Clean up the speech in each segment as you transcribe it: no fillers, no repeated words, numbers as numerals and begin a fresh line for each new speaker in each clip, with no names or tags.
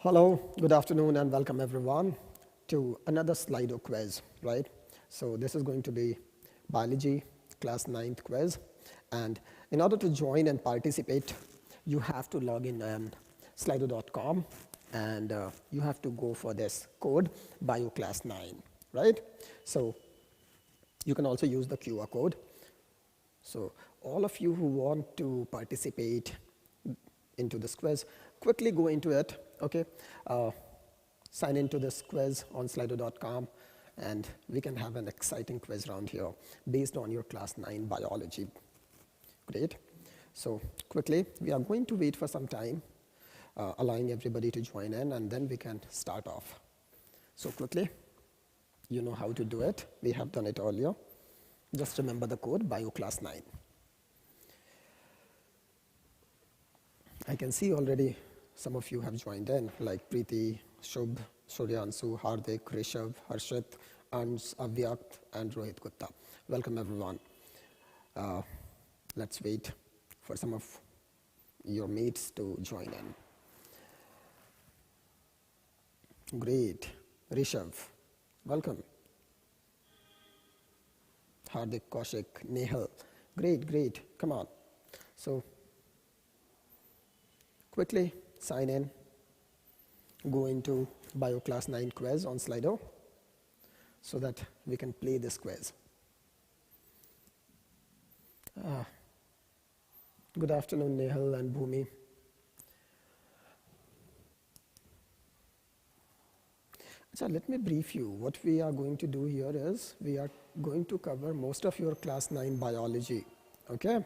Hello, good afternoon, and welcome everyone to another Slido quiz, right? So this is going to be biology class 9th quiz, and in order to join and participate, you have to log in on slido.com, and you have to go for this code bio class 9, right? So you can also use the QR code. So all of you who want to participate into this quiz, quickly go into it, okay? Sign into this quiz on slido.com, and we can have an exciting quiz round here based on your class 9 biology. Great. So quickly, we are going to wait for some time, allowing everybody to join in, and then we can start off. So quickly, you know how to do it. We have done it earlier. Just remember the code bio class 9. I can see already some of you have joined in, like Preeti, Shubh, Suryansu, Hardik, Rishabh, Harshit, Ans, Avyakt, and Rohit Gupta. Welcome everyone. Let's wait for some of your mates to join in. Great. Rishabh, welcome. Hardik, Kaushik, Nehal. Great, great. Come on. So quickly sign in. Go into bio class 9 quiz on Slido so that we can play this quiz. Good afternoon, Nehal and Bhumi. So let me brief you. What we are going to do here is we are going to cover most of your class 9 biology, okay?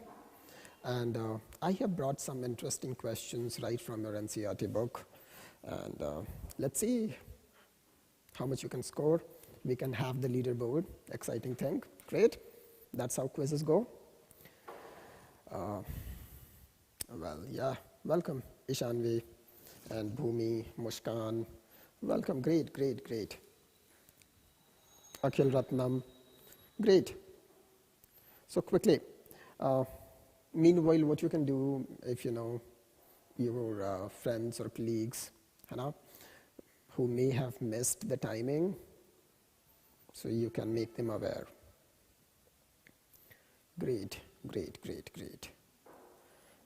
And I have brought some interesting questions right from your NCERT book. And let's see how much you can score. We can have the leaderboard, exciting thing. Great. That's how quizzes go. Well, yeah, welcome, Ishanvi and Bhumi, Mushkan. Welcome, great, great, great. Akhil Ratnam, great. So quickly, meanwhile, what you can do if you know your friends or colleagues who may have missed the timing, so you can make them aware. Great, great, great, great.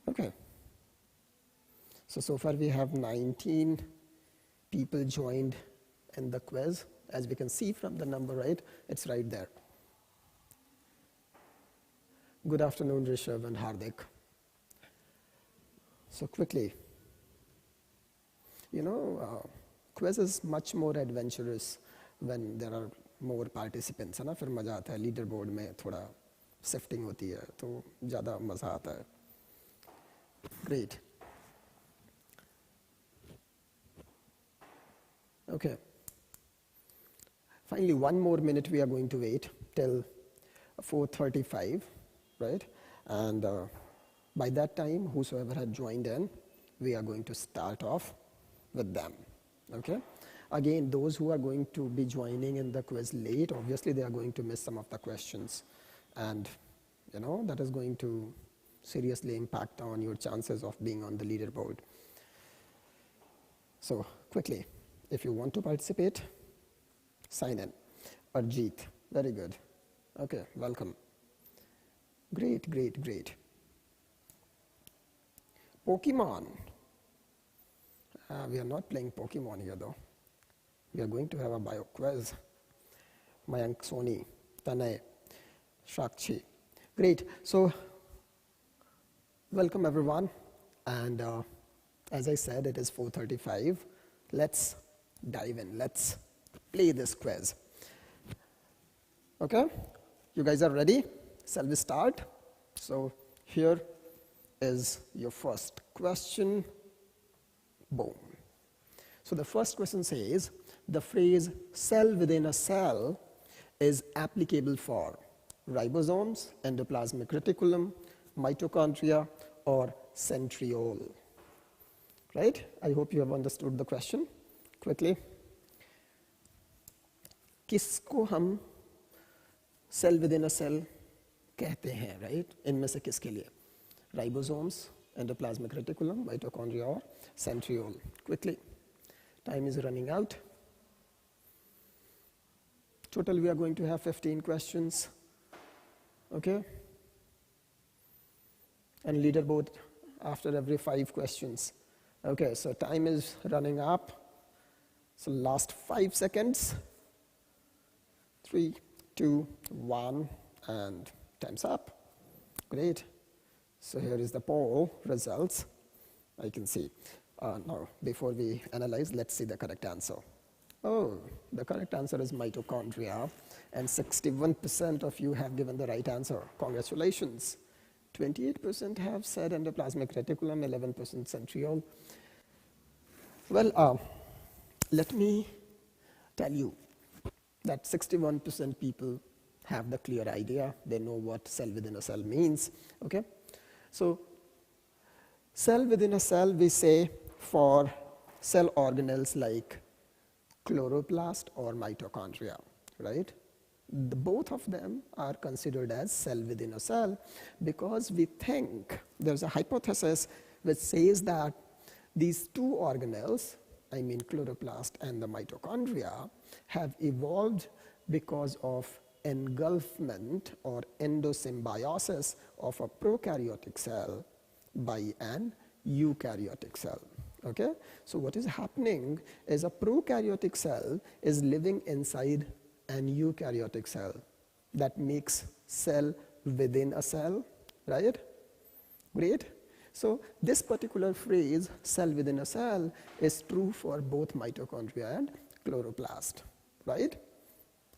Okay. So far we have 19 people joined in the quiz. As we can see from the number, right? It's right there. Good afternoon, Rishabh and Hardik. So quickly, you know, quiz is much more adventurous when there are more participants, है ना? फिर मजा आता है. Leaderboard में थोड़ा sifting होती है, तो ज़्यादा मजा आता है. Great. Okay. Finally, one more minute we are going to wait till 4:35, right? And by that time, whosoever had joined in, we are going to start off with them, okay? Again, those who are going to be joining in the quiz late, obviously they are going to miss some of the questions. And, you know, that is going to seriously impact on your chances of being on the leaderboard. So, quickly, if you want to participate, sign in. Arjit, very good. Okay, welcome. Great, great, great. Pokemon. We are not playing Pokemon here though. We are going to have a bio quiz. Mayank, Soni, Tanay, Shakshi. Great. So, welcome everyone. And as I said, it is 4:35. Let's dive in. Let's play this quiz. Okay? You guys are ready? Shall we start? So, here is your first question. Boom. So the first question says, the phrase cell within a cell is applicable for ribosomes, endoplasmic reticulum, mitochondria, or centriole. Right? I hope you have understood the question. Quickly. किसको हम cell within a cell कहते हैं, right? इनमें से किसके लिए? Ribosomes, endoplasmic reticulum, mitochondria, or centriole. Quickly. Time is running out. Total, we are going to have 15 questions. Okay? And leaderboard after every 5 questions. Okay, so time is running up. So last 5 seconds. 3, 2, 1, and time's up. Great. So here is the poll results. I can see. Now, before we analyze, let's see the correct answer. Oh, the correct answer is mitochondria, and 61% of you have given the right answer. Congratulations. 28% have said endoplasmic reticulum, 11% centriole. Well, let me tell you that 61% people have the clear idea. They know what cell within a cell means. Okay? So, cell within a cell, we say for cell organelles like chloroplast or mitochondria, right? Both of them are considered as cell within a cell because we think there's a hypothesis which says that these two organelles, I mean chloroplast and the mitochondria, have evolved because of engulfment or endosymbiosis of a prokaryotic cell by an eukaryotic cell. Okay? So what is happening is a prokaryotic cell is living inside an eukaryotic cell. That makes cell within a cell, right? Great. So this particular phrase, cell within a cell, is true for both mitochondria and chloroplast, right?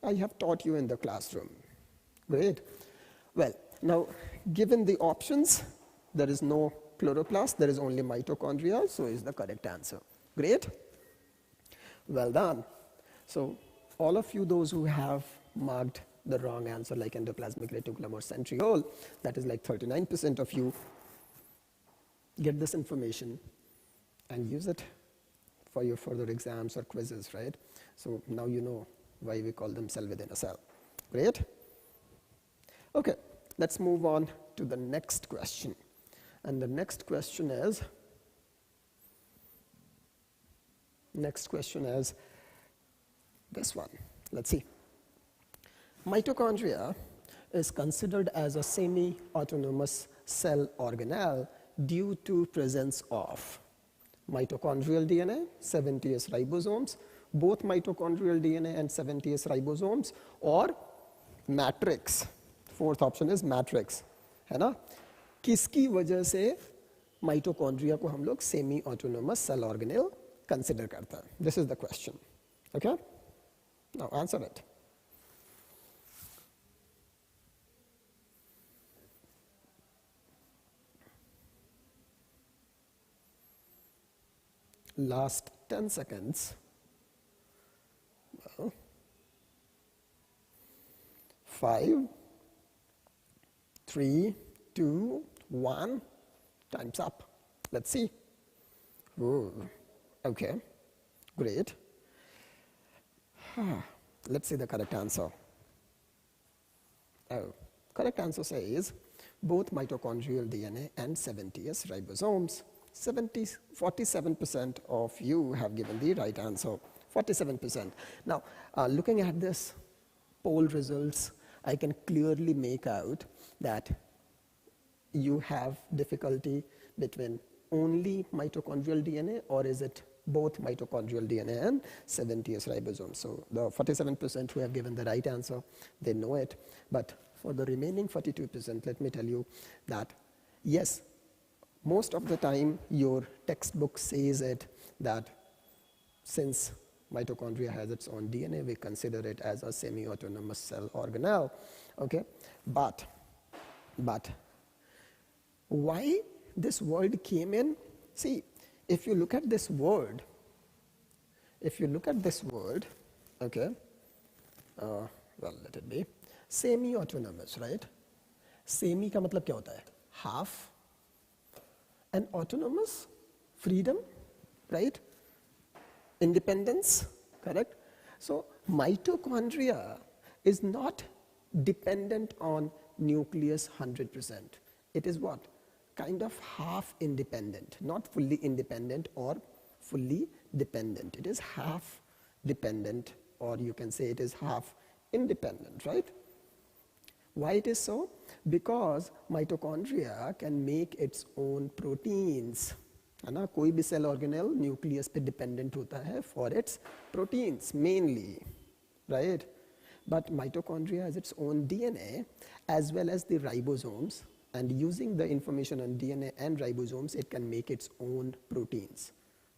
I have taught you in the classroom. Great. Well, now, given the options, there is no chloroplast, there is only mitochondria, so is the correct answer. Great. Well done. So all of you, those who have marked the wrong answer like endoplasmic reticulum or centriole, that is like 39% of you, get this information and use it for your further exams or quizzes, right? So now you know why we call them cell within a cell. Great. Okay, let's move on to the next question. And the next question is this one. Let's see. Mitochondria is considered as a semi-autonomous cell organelle due to presence of mitochondrial DNA, 70S ribosomes, both mitochondrial DNA and 70S ribosomes, or matrix. Fourth option is matrix, है ना? किसकी वजह से mitochondria को हम लोग semi autonomous cell organelle consider करते हैं? This is the question. Okay, now answer it. Last 10 seconds. Well, 5, 3, 2, 1, time's up. Let's see. Ooh, okay, great. Let's see the correct answer. Oh, correct answer says both mitochondrial DNA and 70S ribosomes. 47% of you have given the right answer. 47%. Now, looking at this poll results, I can clearly make out that you have difficulty between only mitochondrial DNA, or is it both mitochondrial DNA and 70S ribosomes? So the 47% who have given the right answer, they know it. But for the remaining 42%, let me tell you that yes, most of the time your textbook says it, that since mitochondria has its own DNA, we consider it as a semi-autonomous cell organelle. Okay, but why this word came in? See, if you look at this word, okay, well, let it be semi-autonomous, right? Semi का मतलब क्या होता है? Half. And autonomous, freedom, right? Independence, correct? So mitochondria is not dependent on nucleus 100%. It is what? Kind of half independent, not fully independent or fully dependent. It is half dependent, or you can say it is half independent, right? Why it is so? Because mitochondria can make its own proteins. है ना, कोई भी cell organelle nucleus पे dependent होता है for its proteins mainly, right? But mitochondria has its own DNA as well as the ribosomes, and using the information on DNA and ribosomes, it can make its own proteins.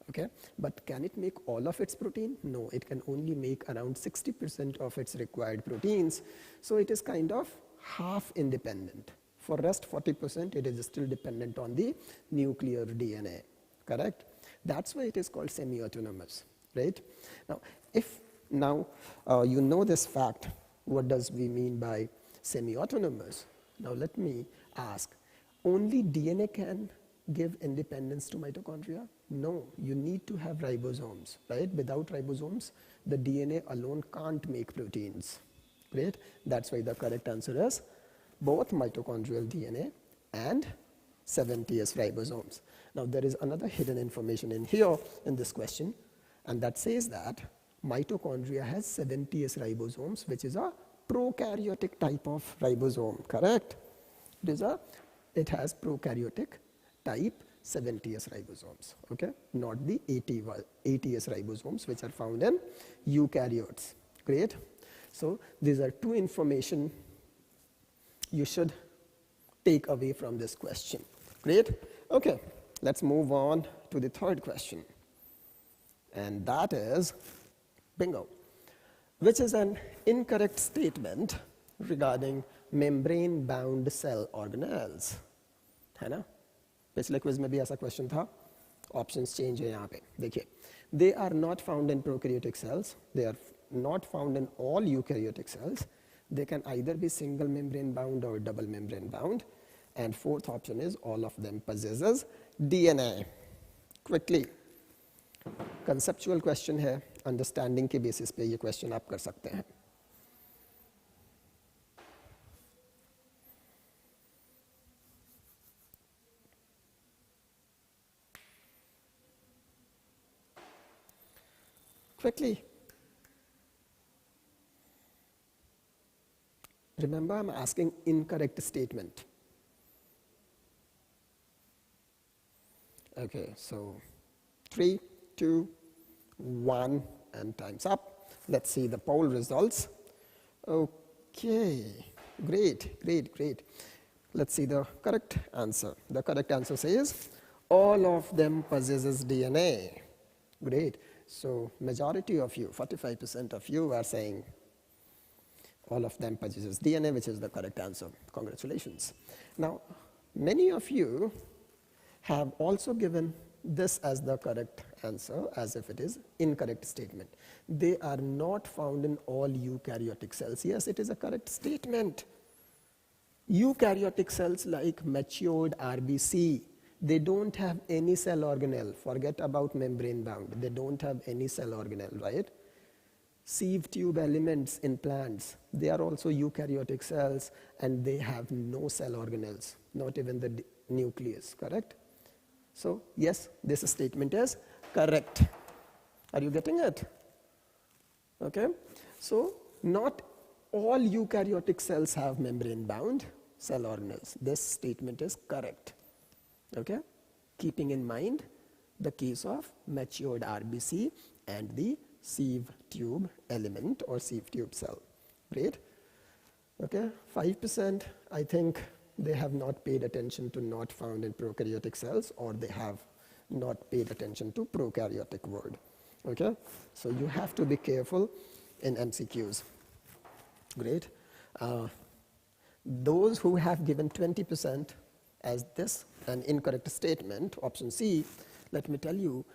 Okay, but can it make all of its protein? No, it can only make around 60% of its required proteins. So it is kind of half independent. For rest 40%, it is still dependent on the nuclear DNA, correct? That's why it is called semi-autonomous, right? Now, if you know this fact, what does we mean by semi-autonomous? Now let me ask, only DNA can give independence to mitochondria? No, you need to have ribosomes, right? Without ribosomes, the DNA alone can't make proteins. Great, that's why the correct answer is both mitochondrial DNA and 70S ribosomes. Now there is another hidden information in here in this question, and that says that mitochondria has 70S ribosomes, which is a prokaryotic type of ribosome, correct? It has prokaryotic type 70S ribosomes, okay? Not the 80S ribosomes, which are found in eukaryotes. Great. So these are two information you should take away from this question. Great. Okay, let's move on to the third question. And that is, bingo, which is an incorrect statement regarding membrane-bound cell organelles. है ना? पिछले quiz में भी ऐसा question था. Options change है यहाँ पे. देखिए, they are not found in prokaryotic cells. They are not found in all eukaryotic cells. They can either be single membrane bound or double membrane bound. And fourth option is all of them possesses DNA. Quickly, conceptual question है, understanding के basis पे ये question आप कर सकते हैं. Quickly. Remember, I'm asking incorrect statement. Okay, so 3, 2, 1, and time's up. Let's see the poll results. Okay, great. Let's see the correct answer. The correct answer says all of them possesses DNA. Great. So majority of you, 45% of you are saying all of them possesses DNA, which is the correct answer. Congratulations. Now, many of you have also given this as the correct answer, as if it is incorrect statement. They are not found in all eukaryotic cells. Yes, it is a correct statement. Eukaryotic cells like matured RBC, they don't have any cell organelle. Forget about membrane bound. They don't have any cell organelle, right? Sieve tube elements in plants, they are also eukaryotic cells, and they have no cell organelles, not even the nucleus, correct? So yes, this statement is correct. Are you getting it? Okay, so not all eukaryotic cells have membrane bound cell organelles. This statement is correct. Okay, keeping in mind the case of matured RBC and the sieve tube element or sieve tube cell. Great. Okay, 5%, I think they have not paid attention to not found in prokaryotic cells, or they have not paid attention to prokaryotic word. Okay, so you have to be careful in MCQs. Great. Those who have given 20% as this an incorrect statement, option C, let me tell you,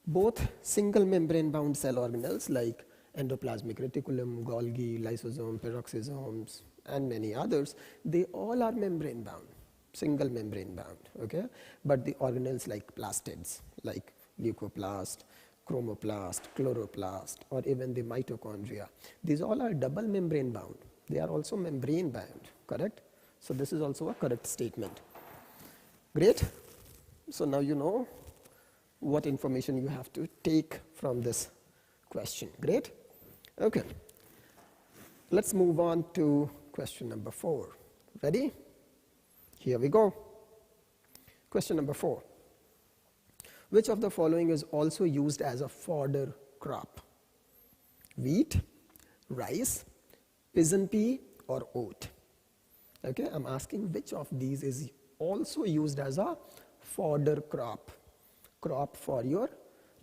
both single membrane bound cell organelles like endoplasmic reticulum, Golgi, lysosome, peroxisomes, and many others, they all are membrane bound, single membrane bound, okay? But the organelles like plastids, like leucoplast, chromoplast, chloroplast, or even the mitochondria, these all are double membrane bound. They are also membrane bound, correct? So this is also a correct statement. Great. So now you know what information you have to take from this question. Great? Okay. Let's move on to question number 4. Ready? Here we go. Question number 4. Which of the following is also used as a fodder crop? Wheat, rice, pigeon pea, or oat? Okay, I'm asking which of these is also used as a fodder crop for your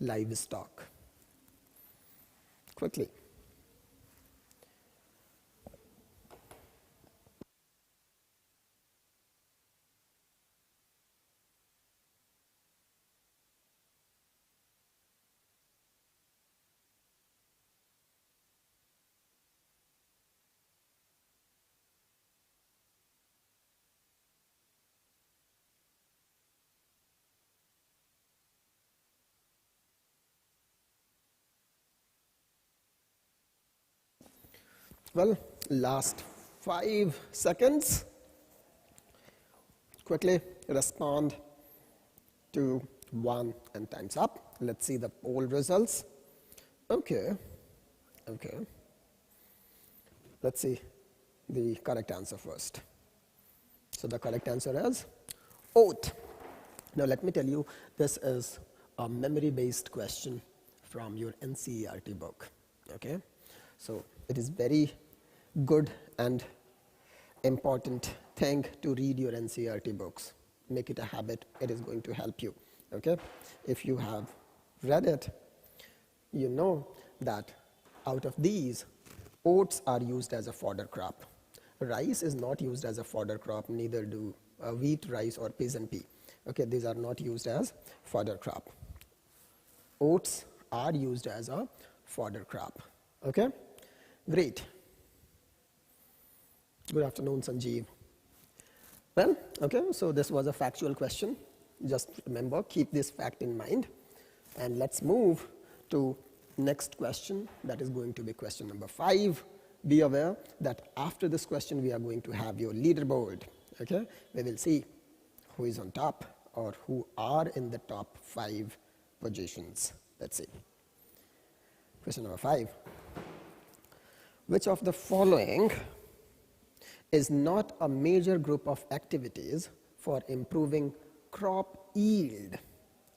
livestock. Quickly. Well, last 5 seconds. Quickly respond to 1 and time's up. Let's see the poll results. Okay. Let's see the correct answer first. So the correct answer is oat. Now let me tell you, this is a memory-based question from your NCERT book. Okay, so it is very good and important thing to read your NCERT books. Make it a habit. It is going to help you. Okay, if you have read it, you know that out of these, oats are used as a fodder crop. Rice is not used as a fodder crop, neither do wheat, rice, or pigeon pea. Okay, these are not used as fodder crop. Oats are used as a fodder crop. Okay, great. Good afternoon, Sanjeev. Well, okay, so this was a factual question. Just remember, keep this fact in mind. And let's move to next question. That is going to be question number 5. Be aware that after this question, we are going to have your leaderboard. Okay, we will see who is on top or who are in the top 5 positions. Let's see. Question number 5. Which of the following is not a major group of activities for improving crop yield?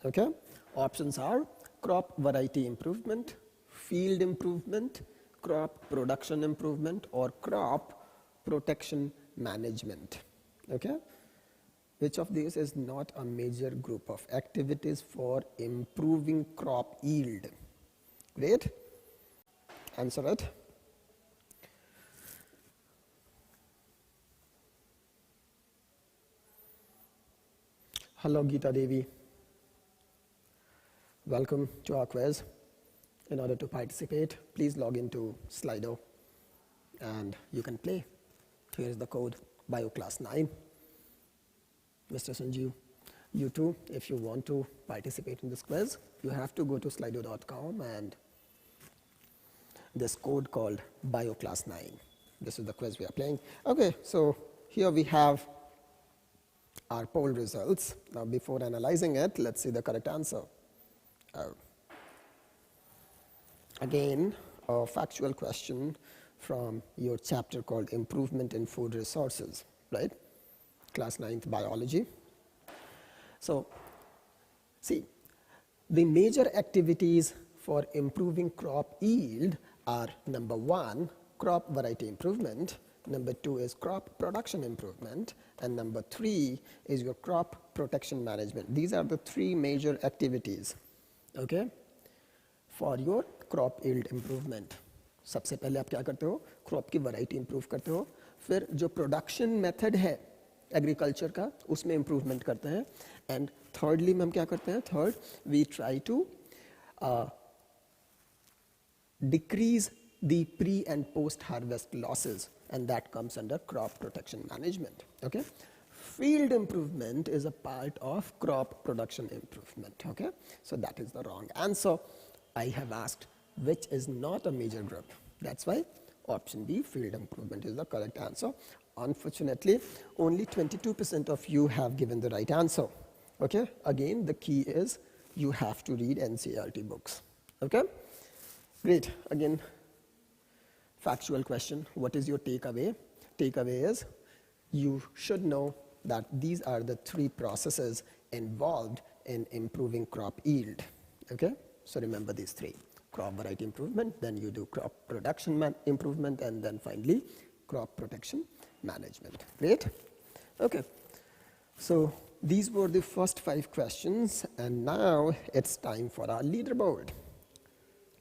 Okay, options are crop variety improvement, field improvement, crop production improvement, or crop protection management. Okay, which of these is not a major group of activities for improving crop yield? Great, answer it. Hello, Geeta Devi. Welcome to our quiz. In order to participate, please log into Slido and you can play. Here is the code, Bio Class 9. Mr. Sanjeev, you too, if you want to participate in this quiz, you have to go to slido.com and this code called Bio Class 9. This is the quiz we are playing. Okay, so here we have our poll results. Now before analyzing it, let's see the correct answer. Again, a factual question from your chapter called Improvement in Food Resources, right? Class 9th Biology. So, see, the major activities for improving crop yield are number 1, crop variety improvement, number 2 is crop production improvement, and number 3 is your crop protection management. These are the 3 major activities, okay, for your crop yield improvement. सबसे पहले आप क्या करते हो, crop की variety improve करते हो, फिर जो production method है agriculture का, उसमें improvement करते हैं, and thirdly में हम क्या करते हैं, third, we try to decrease the pre and post harvest losses, and that comes under crop protection management. Okay, field improvement is a part of crop production improvement. Okay, so that is the wrong answer. I have asked which is not a major group. That's why option B, field improvement, is the correct answer. Unfortunately, only 22% of you have given the right answer. Okay, again the key is you have to read NCERT books. Okay? Great. Again, factual question. What is your takeaway? Takeaway is you should know that these are the 3 processes involved in improving crop yield. Okay? So remember these 3. Crop variety improvement, then you do crop production improvement, and then finally crop protection management. Great? Okay. So these were the first 5 questions, and now it's time for our leaderboard.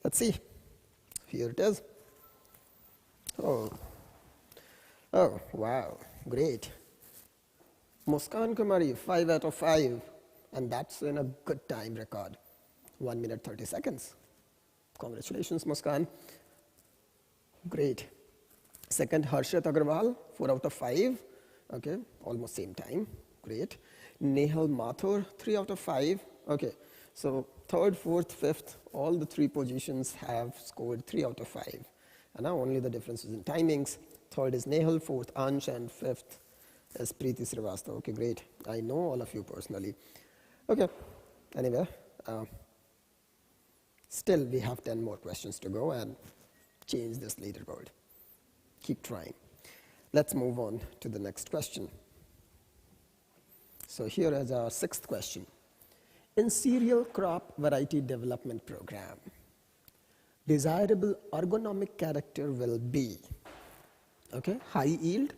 Let's see. Here it is. Oh, wow, great. Muskan Kumari, 5 out of 5, and that's in a good time record, 1 minute 30 seconds. Congratulations, Muskan. Great. Second, Harshit Agarwal, 4 out of 5. Okay, almost same time. Great. Nehal Mathur, 3 out of 5. Okay, so third, fourth, fifth, all the 3 positions have scored 3 out of 5. And now only the difference is in timings. Third is Nehal, fourth Ansh, and fifth is Preeti Srivastava. Okay, great. I know all of you personally. Okay, anyway, still we have 10 more questions to go and change this leaderboard. Keep trying. Let's move on to the next question. So here is our 6th question. In cereal crop variety development program, desirable ergonomic character will be, okay, high yield,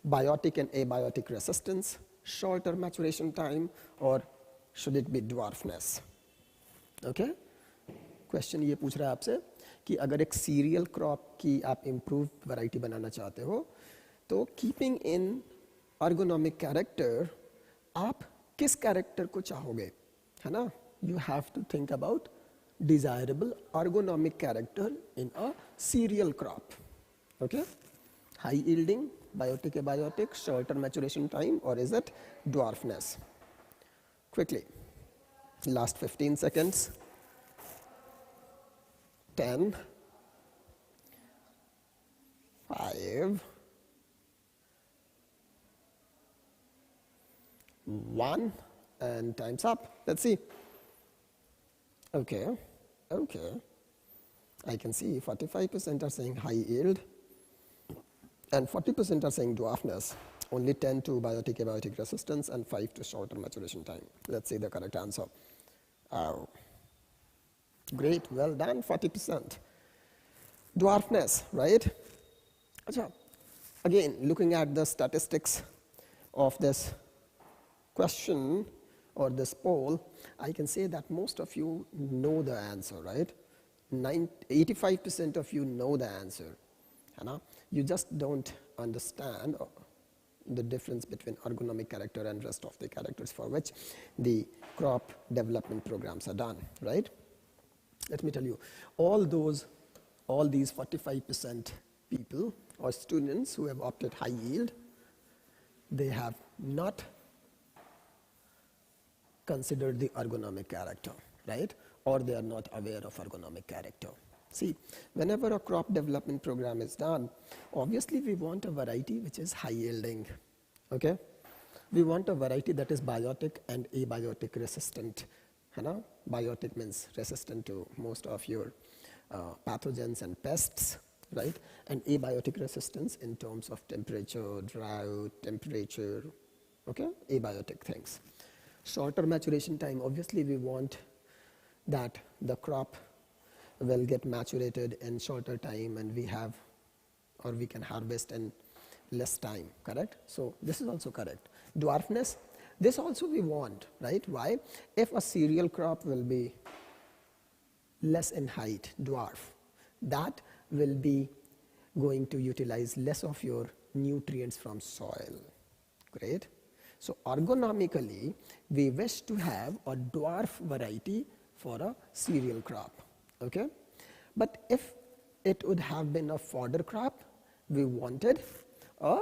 biotic and abiotic resistance, shorter maturation time, or should it be dwarfness? Okay? Question ये पूछ रहा है आपसे कि अगर एक cereal crop की आप इम्प्रूव वैरायटी बनाना चाहते हो तो कीपिंग इन ergonomic कैरेक्टर आप किस कैरेक्टर को चाहोगे, है ना? You have to think about desirable ergonomic character in a cereal crop. Okay, high yielding, biotic abiotic, shorter maturation time, or is it dwarfness? Quickly, last 15 seconds. 10, 5, 1, and time's up. Let's see. Okay. I can see 45% are saying high yield and 40% are saying dwarfness. Only 10 to biotic abiotic resistance and 5 to shorter maturation time. Let's see the correct answer. Oh. Great, well done, 40%. Dwarfness, right? Achha. Again, looking at the statistics of this question or this poll, I can say that most of you know the answer, right? 85% of you know the answer. You just don't understand the difference between ergonomic character and rest of the characters for which the crop development programs are done, right? Let me tell you, all these 45% people or students who have opted high yield, they have not considered the ergonomic character, right? Or they are not aware of ergonomic character. See, whenever a crop development program is done, obviously we want a variety which is high yielding, okay? We want a variety that is biotic and abiotic resistant. Biotic means resistant to most of your pathogens and pests, right? And abiotic resistance in terms of temperature, drought, temperature, okay? Abiotic things. Shorter maturation time, obviously we want that the crop will get maturated in shorter time and we can harvest in less time, correct? So this is also correct. Dwarfness, this also we want, right? Why? If a cereal crop will be less in height, dwarf, that will be going to utilize less of your nutrients from soil. Great. So ergonomically, we wish to have a dwarf variety for a cereal crop, okay? But if it would have been a fodder crop, we wanted a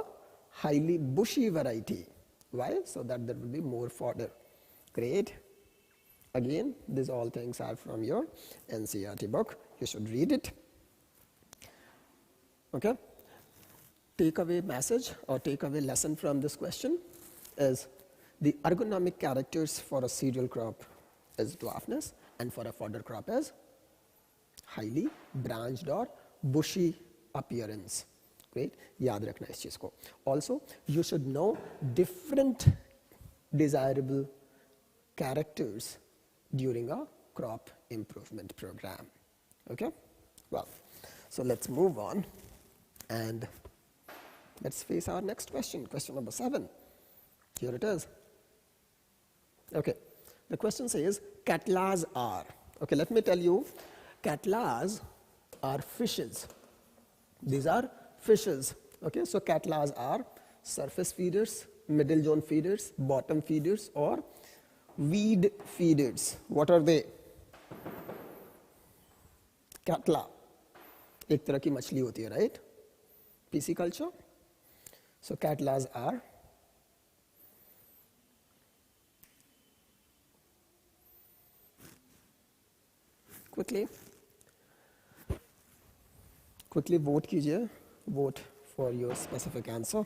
highly bushy variety. Why? So that there will be more fodder. Great. Again, these all things are from your NCERT book. You should read it. Okay. Takeaway message or takeaway lesson from this question is the ergonomic characters for a cereal crop is dwarfness, and for a fodder crop is highly branched or bushy appearance. Great, याद रखना इस चीज को. Also, you should know different desirable characters during a crop improvement program. Okay, well, so let's move on and let's face our next question, question number 7. Here it is. Okay, the question says cattlers are. Okay, let me tell you, cattlers are fishes. These are fishes. Okay, so cattlers are surface feeders, middle zone feeders, bottom feeders, or weed feeders. What are they? Catla एक तरह की मछली होती है, right? Pisciculture. So cattlers are quickly vote कीजिए, vote for your specific answer.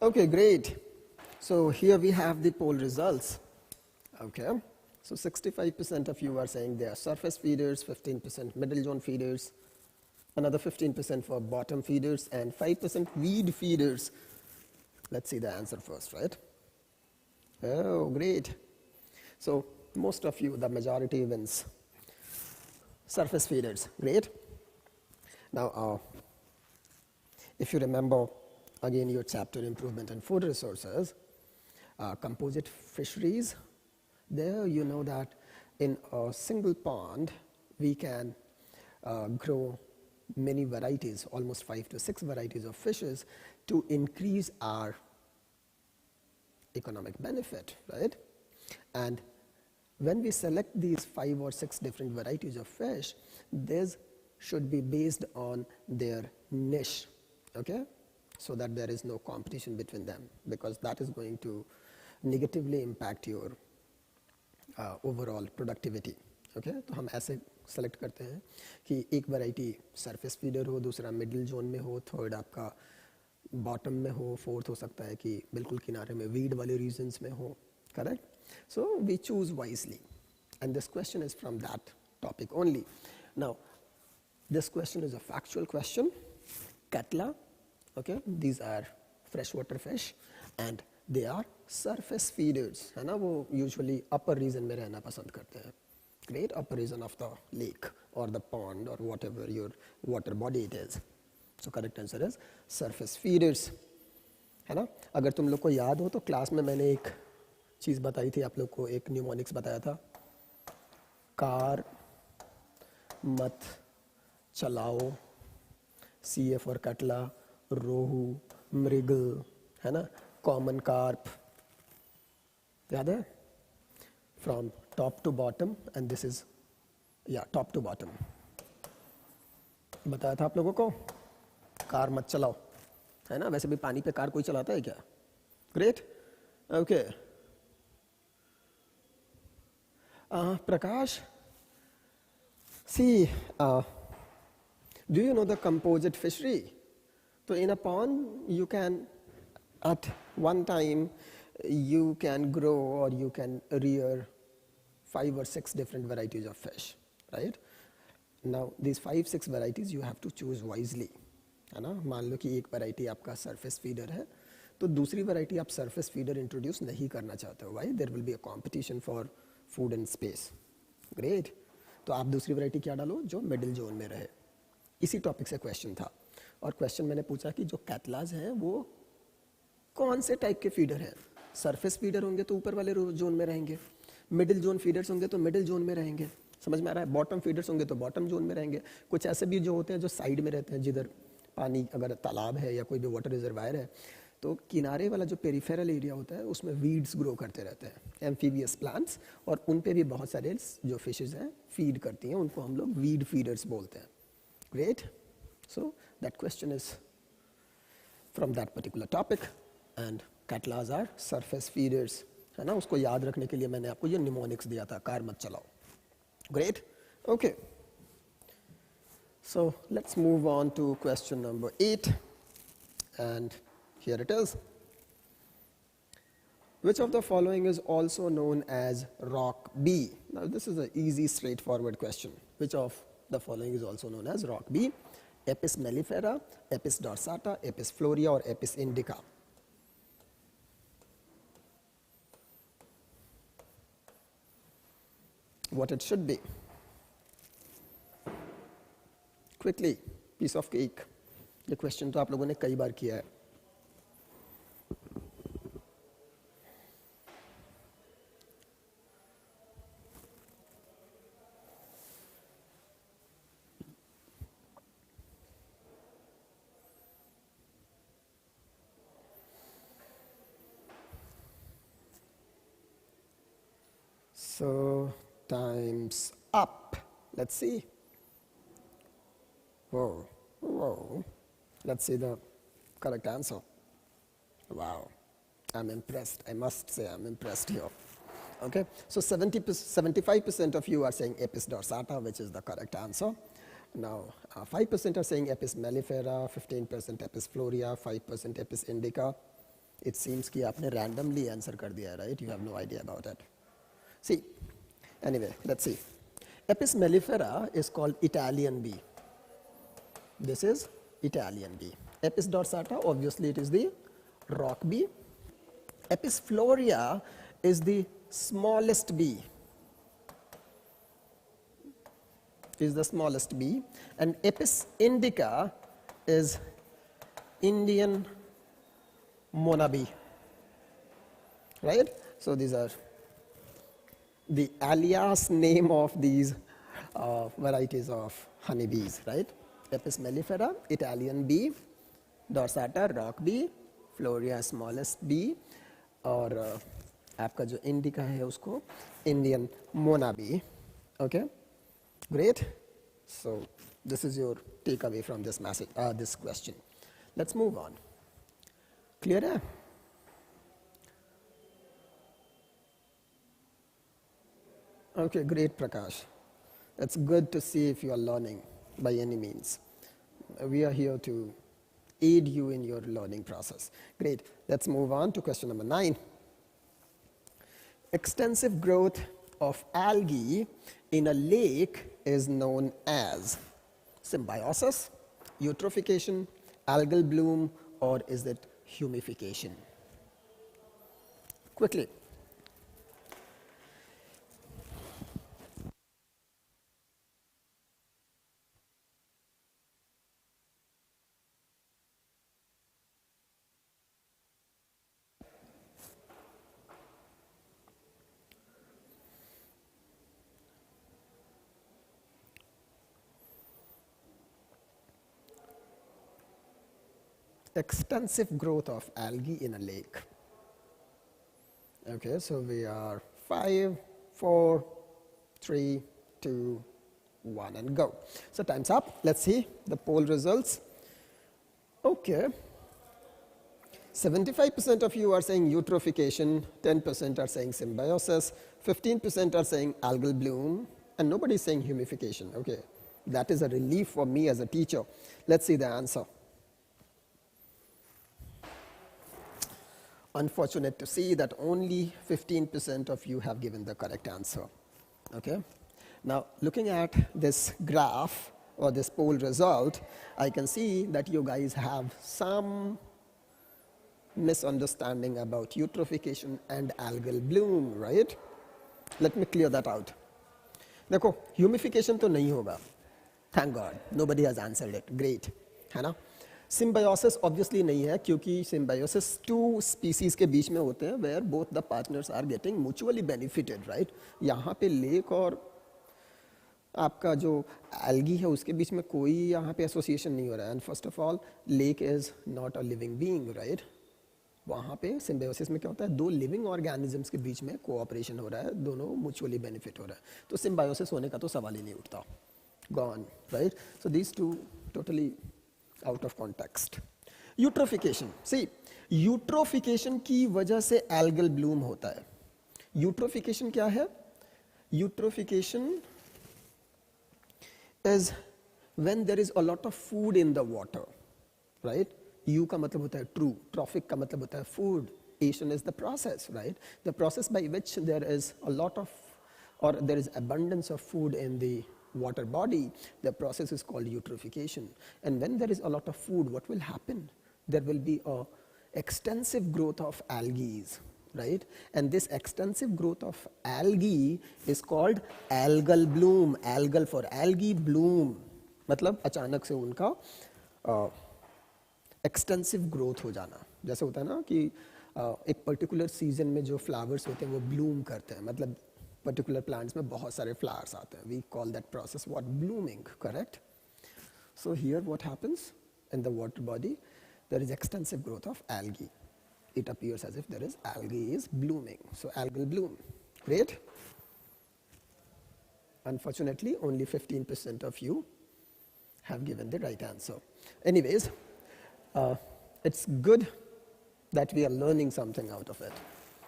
Okay, great. So here we have the poll results. Okay, so 65% of you are saying they are surface feeders, 15% middle zone feeders, another 15% for bottom feeders, and 5% weed feeders. Let's see the answer first, right? Oh, great. So most of you, the majority wins. Surface feeders, great. Now, if you remember, again, your chapter improvement and food resources, composite fisheries, there you know that in a single pond, we can grow many varieties, almost 5 to 6 varieties of fishes to increase our economic benefit, right? And when we select these 5 or 6 different varieties of fish, this should be based on their niche, okay? So that there is no competition between them, because that is going to negatively impact your overall productivity. Okay, तो हम ऐसे select करते हैं कि एक variety surface feeder हो, दूसरा middle zone में हो, third आपका bottom में हो, fourth हो सकता है कि बिल्कुल किनारे में weed वाले regions में हो, correct? So we choose wisely, and this question is from that topic only. Now, this question is a factual question. Catla, okay, these are freshwater fish and they are surface feeders, है ना? वो usually upper region में रहना पसंद करते हैं. Great, upper region of the lake or the pond or whatever your water body it is. So correct answer is surface feeders, है ना? अगर तुम लोग को याद हो तो क्लास में मैंने एक चीज़ बताई थी आप लोग को, एक न्यूमोनिक्स बताया था, कार मत चलाओ, CA for कटला, रोहू, मृगल, है ना, कॉमन कार्प, याद है? From top to bottom, and this is, yeah, top to bottom. बताया था आप लोगों को, कार मत चलाओ, है ना? वैसे भी पानी पे कार कोई चलाता है क्या? Great, okay. Prakash, see, do you know the composite fishery? So in a pond, you can, at one time, you can grow or you can rear 5 or 6 different varieties of fish, right? Now, these 5-6 varieties you have to choose wisely, है ना? मान लो कि एक variety आपका surface feeder है, तो दूसरी variety आप surface feeder introduce नहीं करना चाहते हो. Why? There will be a competition for food and space. Great. तो आप दूसरी variety क्या डालो जो middle zone में रहे. इसी टॉपिक से क्वेश्चन था, और क्वेश्चन मैंने पूछा कि जो कैटलाज हैं वो कौन से टाइप के फीडर हैं. सरफेस फीडर होंगे तो ऊपर वाले जोन में रहेंगे, मिडिल जोन फीडर्स होंगे तो मिडिल जोन में रहेंगे, समझ में आ रहा है? बॉटम फीडर्स होंगे तो बॉटम जोन में रहेंगे. कुछ ऐसे भी जो होते हैं जो साइड में रहते हैं, जिधर पानी अगर तालाब है या कोई भी वाटर रिजर्वायर है तो किनारे वाला जो पेरिफेरल एरिया होता है उसमें वीड्स ग्रो करते रहते हैं, एम्फीबियस प्लांट्स, और उन पे भी बहुत सारे जो फिशेज हैं फीड करती हैं, उनको हम लोग वीड फीडर्स बोलते हैं. Great. So that question is from that particular topic and catlas are surface feeders, है ना. उसको याद रखने के लिए मैंने आपको ये निमोनिक्स दिया था, कार मत चलाओ. Great. Okay, so let's move on to question number 8, and here it is. Which of the following is also known as rock B? Now this is an easy straightforward question. Which of the following is also known as rock B? Apis mellifera, Apis dorsata, Apis florea, or Apis indica? What it should be? Quickly, piece of cake. ये question तो आप लोगों ने कई बार किया है. So time's up. Let's see. Whoa, whoa. Let's see the correct answer. Wow, I'm impressed. I must say I'm impressed here. Okay, so 75% of you are saying Apis dorsata, which is the correct answer. Now, 5% are saying Apis mellifera, 15% Apis florea, 5% Apis indica. It seems कि आपने randomly answer कर दिया, right? You have no idea about it. See, anyway, let's see. Apis mellifera is called Italian bee. This is Italian bee. Apis dorsata, obviously it is the rock bee. Apis florea is the smallest bee. Is the smallest bee. And Apis indica is Indian mona bee. Right? So these are the alias name of these varieties of honeybees, right? Apis mellifera, Italian bee, dorsata, rock bee, florea, smallest bee, और आपका जो indica है उसको Indian mona bee. Okay, great. So this is your takeaway from this message, this question. Let's move on. Clear है? Okay, great, Prakash. It's good to see if you are learning by any means. We are here to aid you in your learning process. Great. Let's move on to question number 9. Extensive growth of algae in a lake is known as symbiosis, eutrophication, algal bloom, or is it humification? Quickly. Extensive growth of algae in a lake. Okay, so we are 5, 4, 3, 2, 1, and go. So time's up. Let's see the poll results. Okay, 75% of you are saying eutrophication, 10% are saying symbiosis, 15% are saying algal bloom, and nobody is saying humification. Okay, that is a relief for me as a teacher. Let's see the answer. Unfortunate to see that only 15% of you have given the correct answer. Okay. Now, looking at this graph or this poll result, I can see that you guys have some misunderstanding about eutrophication and algal bloom, right? Let me clear that out. देखो, humification तो नहीं होगा. Thank God, nobody has answered it. Great, है ना? Symbiosis obviously नहीं है क्योंकि symbiosis two species के बीच में होते हैं where both the partners are getting mutually benefited, right? यहाँ पे lake और आपका जो algae है उसके बीच में कोई यहाँ पे association नहीं हो रहा है. And first of all, lake is not a living being, right? वहाँ पे सिम्बायोसिस में क्या होता है, दो लिविंग ऑर्गेनिजम्स के बीच में कोऑपरेशन हो रहा है, दोनों म्यूचुअली बेनिफिट हो रहा है, तो सिम्बायोसिस होने का तो सवाल ही नहीं उठता. Gone, right? So these two totally out of context. Eutrophication. See, eutrophication की वजह से algal bloom होता है. Eutrophication क्या है? Eutrophication is when there is a lot of food in the water, right? U का मतलब होता है true, trophic का मतलब होता है food, ation is the process, right? The process by which there is a lot of, or there is abundance of food in the water body, the process is called eutrophication. And when there is a lot of food, what will happen? There will be a extensive growth of algae, right? And this extensive growth of algae is called algal bloom. Algal for algae, bloom मतलब अचानक से उनका extensive growth हो जाना. जैसे होता है ना कि एक पर्टिकुलर सीजन में जो फ्लावर्स होते हैं वो ब्लूम करते हैं, मतलब पर्टिकुलर प्लांट्स में बहुत सारे फ्लावर्स आते हैं. We call that process what, blooming, correct? So here what happens in the water body, there is extensive growth of algae. It appears as if there is algae is blooming. So algal bloom. Great. Unfortunately, only 15% of you have given the right answer. Anyways, it's good that we are learning something out of it.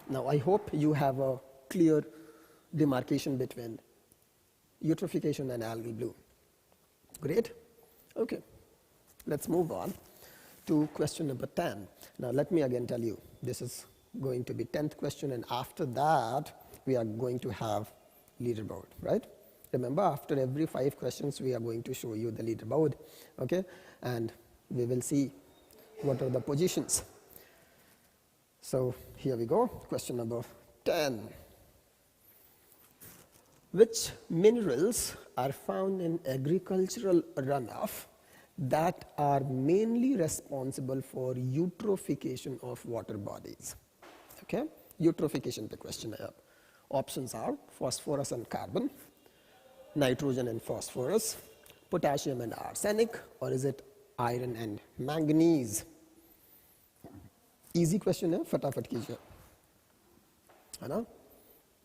Now, I hope you have a clear demarcation between eutrophication and algal bloom. Great. Okay. Let's move on to question number 10. Now let me again tell you, this is going to be 10th question, and after that we are going to have leaderboard, right? Remember, after every 5 questions we are going to show you the leaderboard, okay? And we will see what are the positions. So here we go, question number 10. Which minerals are found in agricultural runoff that are mainly responsible for eutrophication of water bodies? Okay, eutrophication पे question है. Options are phosphorus and carbon, nitrogen and phosphorus, potassium and arsenic, or is it iron and manganese? Easy question है, फटाफट कीजिए, है ना?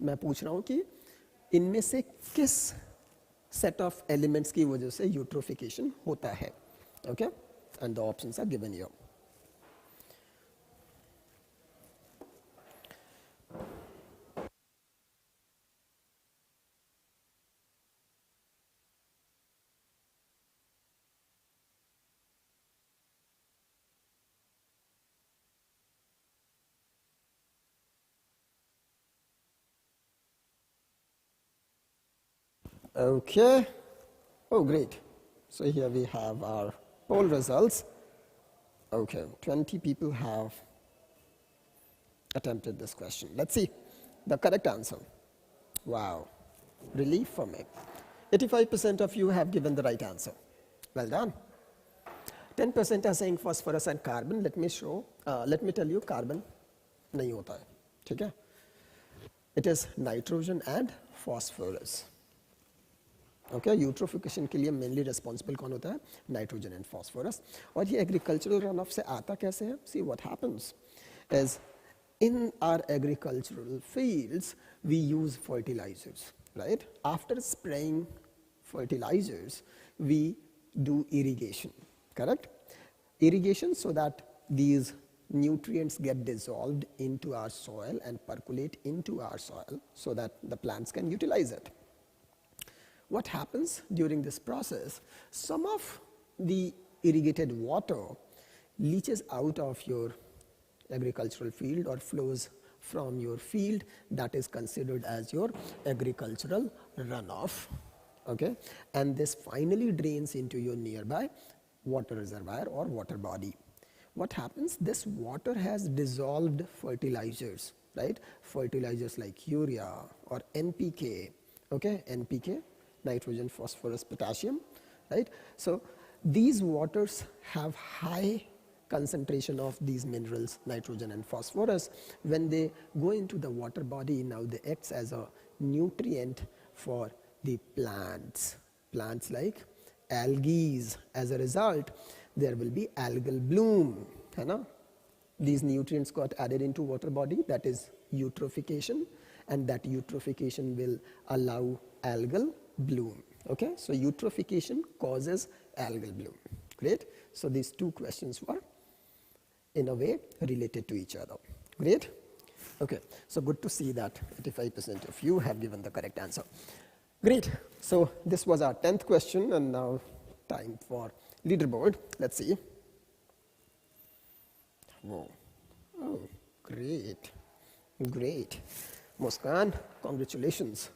मैं पूछ रहा हूँ कि इनमें से किस set of elements की वजह से eutrophication होता है. Okay, and the options are given here. Okay. Oh, great. So here we have our poll results. Okay, 20 people have attempted this question. Let's see the correct answer. Wow, relief for me. 85% of you have given the right answer. Well done. 10% are saying phosphorus and carbon. Let me tell you, carbon नहीं होता है, ठीक है? It is nitrogen and phosphorus. Okay, eutrophication के लिए mainly responsible कौन होता है? Nitrogen and phosphorus. और ये agricultural runoff से आता कैसे है? See, what happens is in our agricultural fields we use fertilizers, right? After spraying fertilizers we do irrigation, correct? Irrigation so that these nutrients get dissolved into our soil and percolate into our soil so that the plants can utilize it. What happens during this process? Some of the irrigated water leaches out of your agricultural field or flows from your field. That is considered as your agricultural runoff. Okay, and this finally drains into your nearby water reservoir or water body. What happens? This water has dissolved fertilizers, right? Fertilizers like urea or NPK. Okay, NPK, nitrogen, phosphorus, potassium, right? So these waters have high concentration of these minerals, nitrogen and phosphorus. When they go into the water body, now they act as a nutrient for the plants like algae. As a result, there will be algal bloom, है ना? these nutrients got added into water body, that is eutrophication, and that eutrophication will allow algal bloom. Okay, so eutrophication causes algal bloom. Great. So these two questions were in a way related to each other. Great. Okay, so good to see that 85% of you have given the correct answer. Great. So this was our 10th question, and now time for leaderboard. Let's see. Whoa. Oh, great. Great. Muskan, congratulations.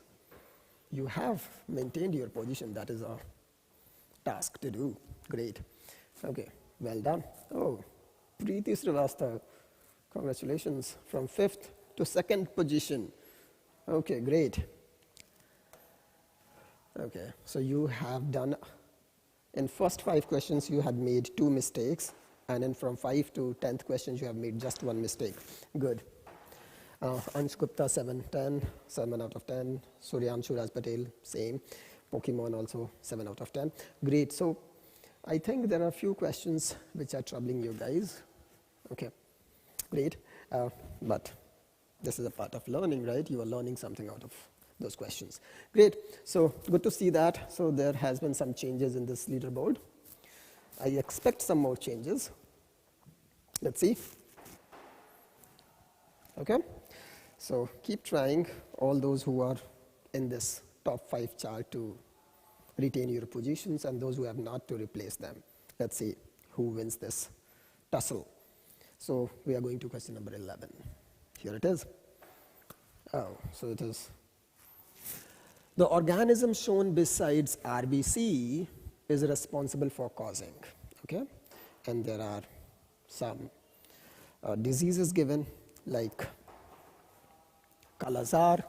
You have maintained your position. That is a task to do. Great. Okay, well done. Oh, Preeti Srivastava, congratulations. From 5th to 2nd position. Okay, great. Okay, so you have done, in first 5 questions you had made 2 mistakes, and then from 5 to 10th questions you have made just 1 mistake. Good. Ansh Gupta 7 out of 10. Suryanshu Raj Patel, same. Pokemon also 7 out of 10. Great. So I think there are a few questions which are troubling you guys. Okay, great. But this is a part of learning, right? You are learning something out of those questions. Great. So good to see that. So there has been some changes in this leaderboard. I expect some more changes. Let's see. Okay. So keep trying, all those who are in this top 5 chart, to retain your positions, and those who have not, to replace them. Let's see who wins this tussle. So we are going to question number 11. Here it is. Oh, so it is. The organism shown besides RBC is responsible for causing. Okay, and there are some diseases given, like Kala-azar,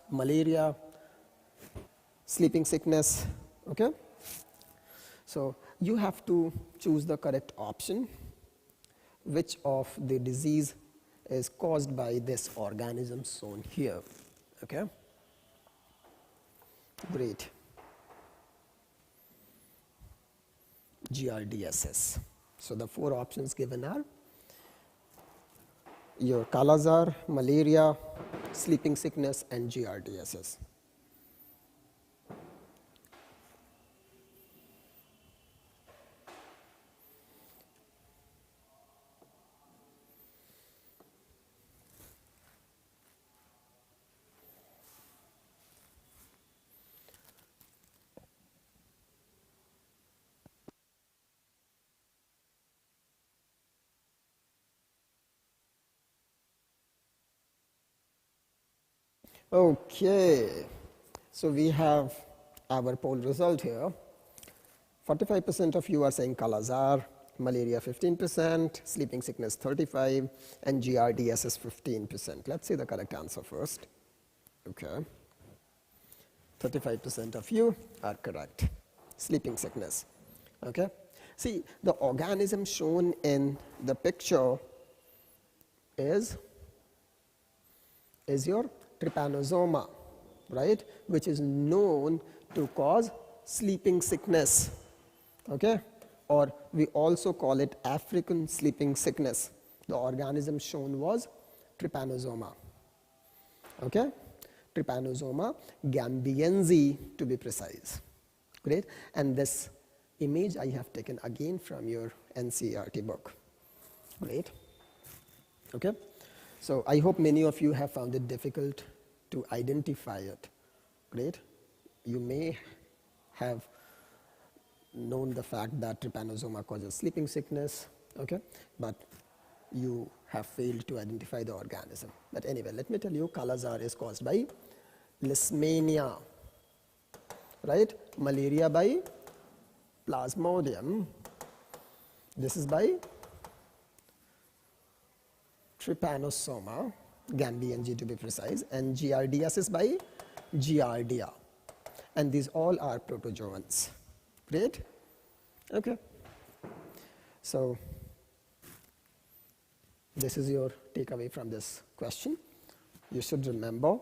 malaria, sleeping sickness. Okay, so you have to choose the correct option. Which of the disease is caused by this organism shown here? Okay, great. GRDSS. So the 4 options given are your Kala-azar, malaria, sleeping sickness, and GRDSS. Okay, so we have our poll result here. 45% of you are saying Kala-azar, malaria 15%, sleeping sickness 35%, and GRDSS 15%. Let's see the correct answer first. Okay, 35% of you are correct. Sleeping sickness. Okay, see, the organism shown in the picture is your trypanosoma, right, which is known to cause sleeping sickness. Okay, or we also call it African sleeping sickness. The organism shown was trypanosoma. Okay, trypanosoma gambiense to be precise. Great, and this image I have taken again from your NCERT book. Great. Okay, so I hope many of you have found it difficult to identify it. Great. You may have known the fact that trypanosoma causes sleeping sickness, okay, but you have failed to identify the organism. But anyway, let me tell you, Kala-azar is caused by Leishmania, right? Malaria by Plasmodium. This is by trypanosoma gambiense to be precise, and GRDSS by Giardia, and these all are protozoans. Great. Okay, so this is your takeaway from this question. You should remember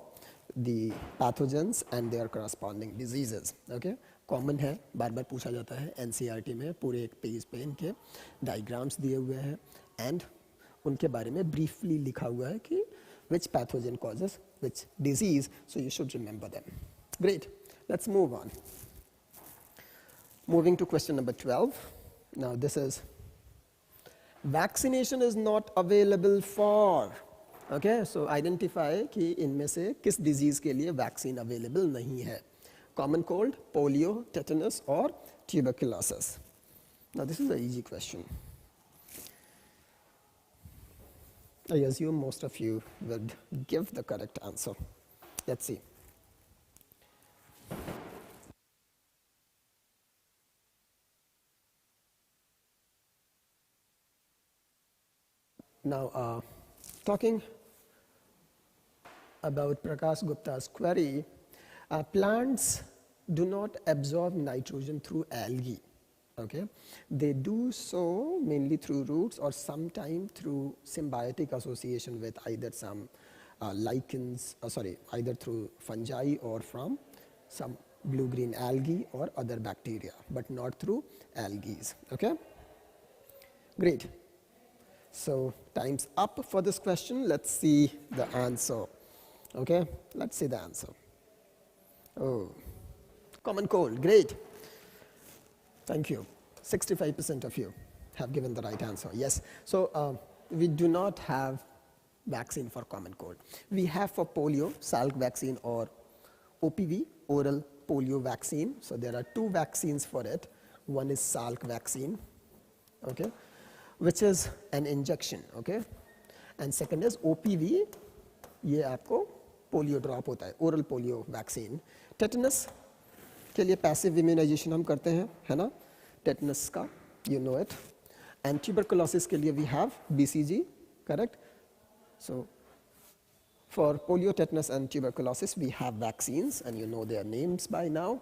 the pathogens and their corresponding diseases. Okay, common है, बार बार पूछा जाता है NCERT में, पूरे एक page पे इनके diagrams दिए हुए हैं, एंड उनके बारे में briefly लिखा हुआ है कि which pathogen causes which disease, so you should remember them. Great, let's move on. Moving to question number 12. Now this is, vaccination is not available for, okay, so identify कि इनमें से किस disease के लिए vaccine available नहीं है. Common cold, polio, tetanus or tuberculosis. Now this is an easy question. I assume most of you would give the correct answer. Let's see. Now, talking about Prakash Gupta's query, plants do not absorb nitrogen through algae. Okay, they do so mainly through roots or sometimes through symbiotic association with either some lichens, either through fungi or from some blue-green algae or other bacteria, but not through algae. Okay, great. So time's up for this question. Let's see the answer. Okay, let's see the answer. Oh, common cold, great. Thank you. 65% of you have given the right answer. Yes. So we do not have vaccine for common cold. We have for polio, Salk vaccine or OPV, oral polio vaccine. So there are two vaccines for it. One is Salk vaccine, okay, which is an injection, okay, and second is OPV. ये आपको polio drop होता है, oral polio vaccine. Tetanus के लिए passive immunization हम करते हैं, है ना? Tetanus का, you know it. And tuberculosis के लिए we have BCG, correct? So for polio, tetanus and tuberculosis we have vaccines and you know their names by now.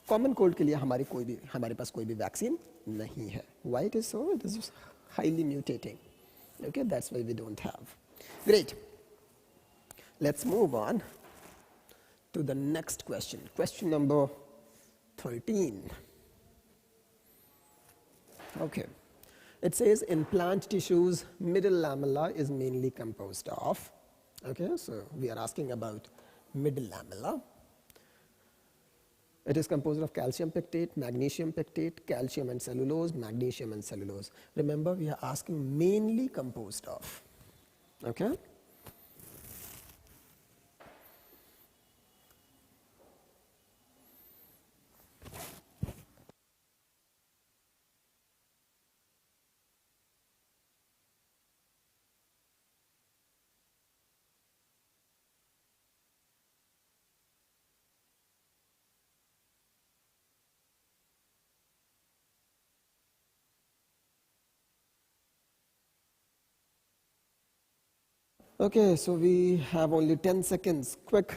Common cold के लिए हमारे पास कोई भी vaccine नहीं है. Why it is so? It is highly mutating. Okay, that's why we don't have. Great. Let's move on to the next question. Question number 13. Okay. It says in plant tissues, middle lamella is mainly composed of. Okay, so we are asking about middle lamella. It is composed of calcium pectate, magnesium pectate, calcium and cellulose, magnesium and cellulose. Remember, we are asking mainly composed of. Okay? Okay, so we have only 10 seconds. Quick.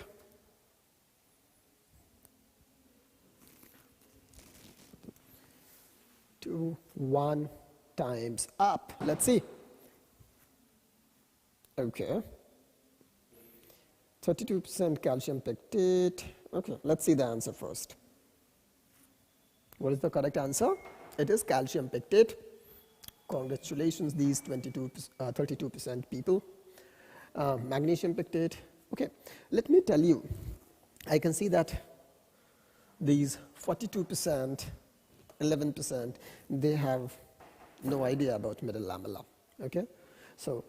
Two, one, time's up. Let's see. Okay. 32% calcium pectate. Okay, let's see the answer first. What is the correct answer? It is calcium pectate. Congratulations, these 32% people. Magnesium pectate. Okay, let me tell you, I can see that these 42%, 11%, they have no idea about middle lamella. Okay, so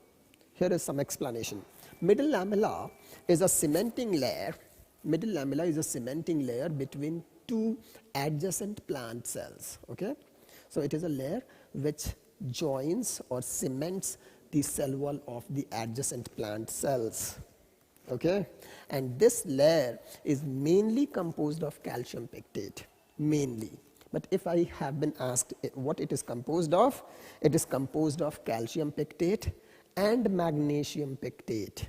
here is some explanation. Middle lamella is a cementing layer. Middle lamella is a cementing layer between two adjacent plant cells. Okay, so it is a layer which joins or cements the cell wall of the adjacent plant cells. Okay, and this layer is mainly composed of calcium pectate, mainly. But if I have been asked what it is composed of, it is composed of calcium pectate and magnesium pectate,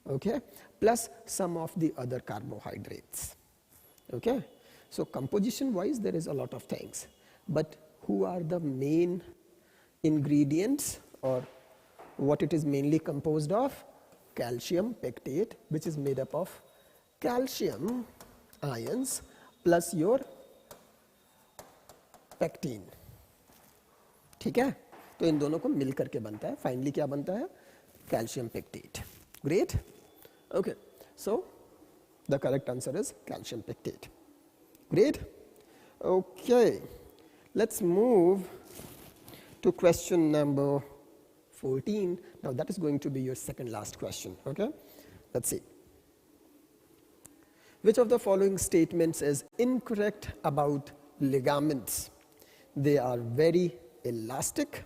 okay, plus some of the other carbohydrates. Okay, so composition wise there is a lot of things, but who are the main ingredients or what it is mainly composed of? Calcium pectate, which is made up of calcium ions plus your pectin. ठीक है? तो इन दोनों को मिल करके बनता है, finally क्या बनता है, calcium pectate. Great. Okay, so the correct answer is calcium pectate. Great. Okay, let's move to question number 14. Now that is going to be your second last question. Okay, let's see. Which of the following statements is incorrect about ligaments? They are very elastic,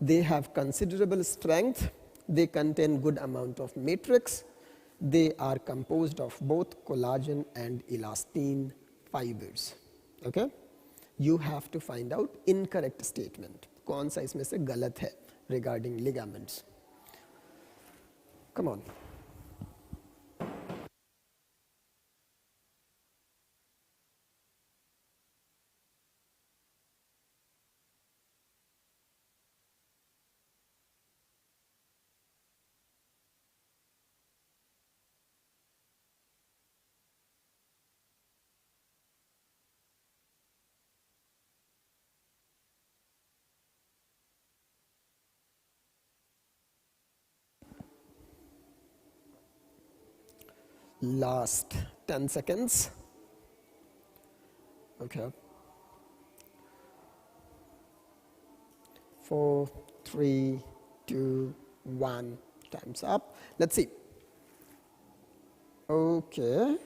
they have considerable strength, they contain good amount of matrix, they are composed of both collagen and elastin fibers. Okay, you have to find out incorrect statement. कौन सा इसमें से गलत है regarding ligaments? Come on. Last 10 seconds. Okay. 4, 3, 2, 1. Time's up. Let's see. Okay.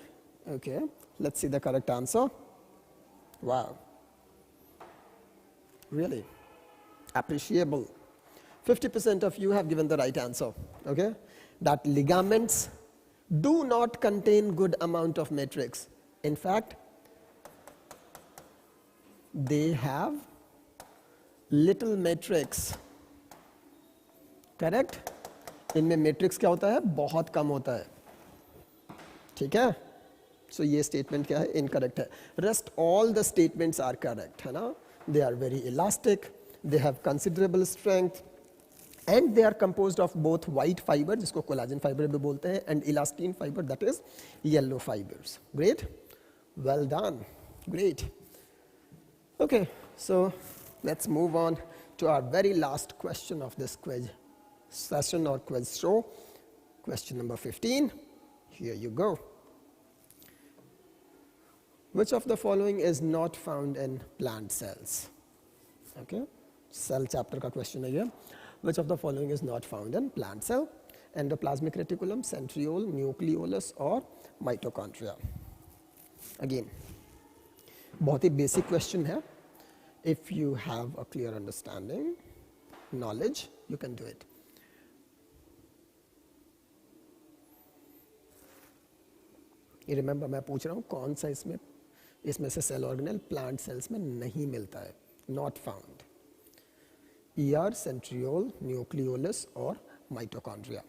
Okay. Let's see the correct answer. Wow. Really appreciable. 50% of you have given the right answer. Okay. That ligaments do not contain good amount of matrix. In fact, they have little matrix. Correct? इनमें matrix क्या होता है? बहुत कम होता है. ठीक है? So ये statement क्या है? Incorrect है. Rest all the statements are correct, है ना? They are very elastic. They have considerable strength. And they are composed of both white fiber, जिसको collagen fiber भी बोलते हैं, and elastin fiber, that is yellow fibers. Great, well done, great. Okay, so let's move on to our very last question of this quiz session or quiz show. Question number 15. Here you go. Which of the following is not found in plant cells? Okay, cell chapter का question है ये. Which of the following is not found in plant cell? Endoplasmic reticulum, centriole, nucleolus or mitochondria? Again, बहुत ही basic question है. If you have a clear understanding, knowledge, you can do it. ये remember मैं पूछ रहा हूँ कौन सा इसमें से cell organelle plant cells में नहीं मिलता है. Not found. ER, centriole, nucleolus or mitochondria.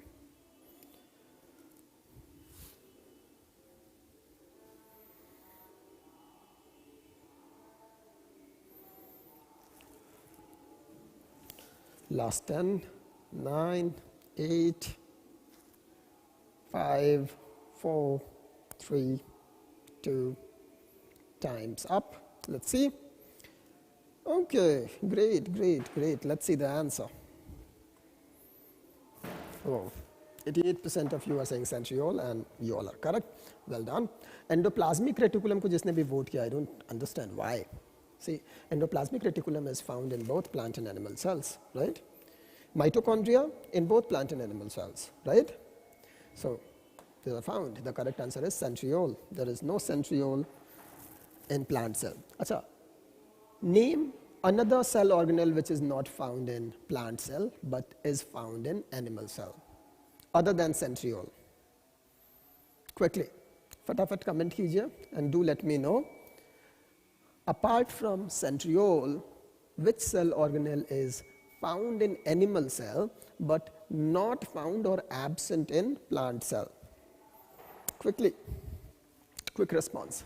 Last 10, 9, 8, 5, 4, 3, 2, time's up. Let's see. Okay, great, great, great. Let's see the answer. Oh, 88% of you are saying centriole and you all are correct. Well done. Endoplasmic reticulum को जिसने भी vote किया, I don't understand why. See, endoplasmic reticulum is found in both plant and animal cells, right? Mitochondria in both plant and animal cells, right? So, they are found. The correct answer is centriole. There is no centriole in plant cell. Acha, name another cell organelle which is not found in plant cell but is found in animal cell other than centriole. Quickly, फटाफट comment कीजिए and do let me know. Apart from centriole, which cell organelle is found in animal cell but not found or absent in plant cell? Quickly, quick response.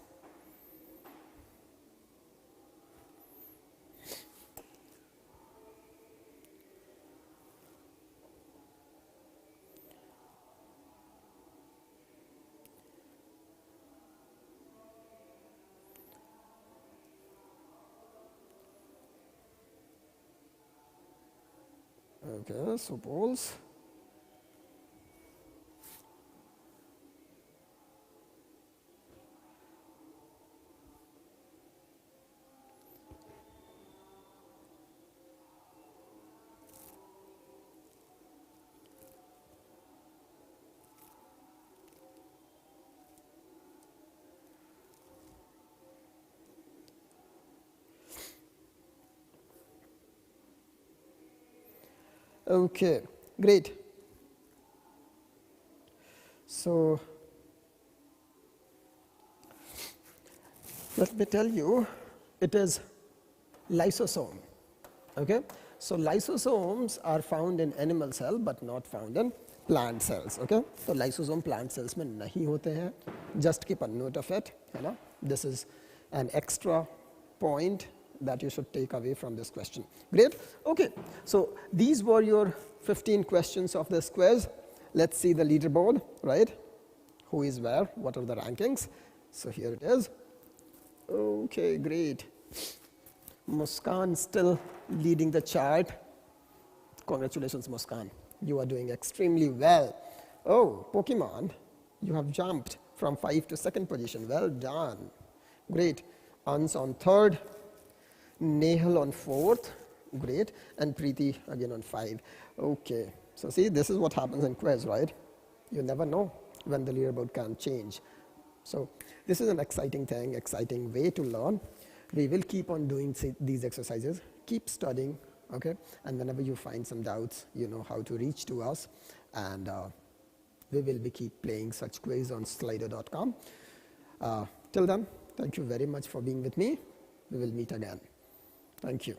Okay, suppose okay, great. So let me tell you, it is lysosome. Okay, so lysosomes are found in animal cell but not found in plant cells. Okay, so lysosome plant cells में नहीं होते हैं. Just keep a note of it. है ना? This is an extra point that you should take away from this question. Great. Okay, so these were your 15 questions of this quiz. Let's see the leaderboard, right? Who is where? What are the rankings? So here it is. Okay, great. Muskan still leading the chart. Congratulations, Muskan. You are doing extremely well. Oh, Pokemon, you have jumped from 5 to 2nd position. Well done. Great. Ans on 3rd. Nehal on 4th. Great. And Preeti again on 5. Okay. So see, this is what happens in quiz, right? You never know when the leaderboard can change. So this is an exciting thing, exciting way to learn. We will keep on doing these exercises. Keep studying, okay? And whenever you find some doubts, you know how to reach to us. And we will be keep playing such quiz on slido.com. Till then, thank you very much for being with me. We will meet again. Thank you.